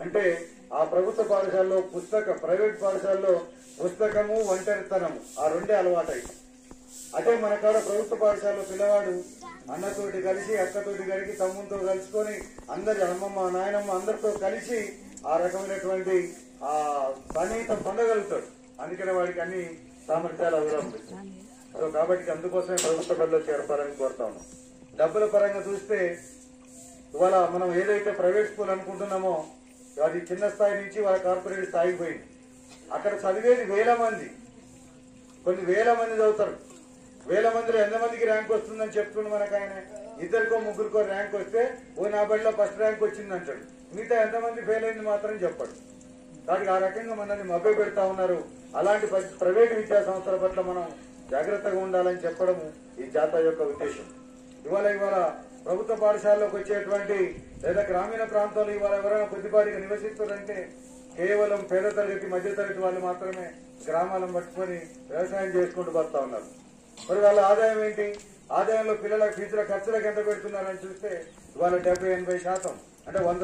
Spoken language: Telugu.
అంటే ఆ ప్రభుత్వ పాఠశాలలో ప్రైవేట్ పాఠశాలలో పుస్తకము ఒంటరితనము ఆ రెండే అలవాటై. అదే మన కాడ ప్రభుత్వ పాఠశాలలో పిల్లవాడు అన్నతోటి కలిసి అక్కతోటి కలిసి తమ్ముతో కలుసుకొని అందరి అమ్మమ్మ నాయనమ్మ అందరితో కలిసి ఆ రకమైనటువంటి ఆ సన్నిహితం పొందగలుగుతాడు. అందుకనే వాడికి అన్ని సామర్థ్యాలు అవసరం. సో కాబట్టి అందుకోసమే ప్రభుత్వ బడిలో చేరపాలని కోరుతా ఉన్నాం. డబ్బుల పరంగా చూస్తే ఇవాళ మనం ఏదైతే ప్రైవేట్ స్కూల్ అనుకుంటున్నామో అది చిన్న స్థాయి నుంచి వాళ్ళ కార్పొరేట్ స్థాయికి పోయింది. అక్కడ చదివేది వేల మంది, కొన్ని వేల మంది చదువుతారు. వేల మందిలో ఎంతమందికి ర్యాంక్ వస్తుందని చెప్తుండే మనకు ఆయన. ఇద్దరికో ముగ్గురికో ర్యాంక్ వస్తే నా బడిలో ఫస్ట్ ర్యాంక్ వచ్చింది అంటాడు. మిగతా ఎంతమంది ఫెయిల్ అయింది మాత్రం చెప్పాడు. కాబట్టి ఆ రకంగా మనల్ని మభ్య పెడతా ఉన్నారు. అలాంటి ప్రైవేట్ విద్యా సంస్థల పట్ల మనం జాగ్రత్తగా ఉండాలని చెప్పడము ఈ జాతర యొక్క ఉద్దేశం. ఇవాళ ప్రభుత్వ పాఠశాలలోకి వచ్చేటువంటి లేదా గ్రామీణ ప్రాంతాల్లో ఇవాళ ఎవరైనా కొద్దిపాటిగా నివసిస్తారంటే కేవలం పేద తరగతి మధ్య తరగతి వాళ్ళు మాత్రమే గ్రామాలను పట్టుకొని వ్యవసాయం చేసుకుంటూ వస్తా ఉన్నారు. మరి వాళ్ళ ఆదాయం ఏంటి? ఆదాయంలో పిల్లల ఫీజుల ఖర్చులకు ఎంత పెడుతున్నారని చూస్తే ఇవాళ 70-80% అంటే 100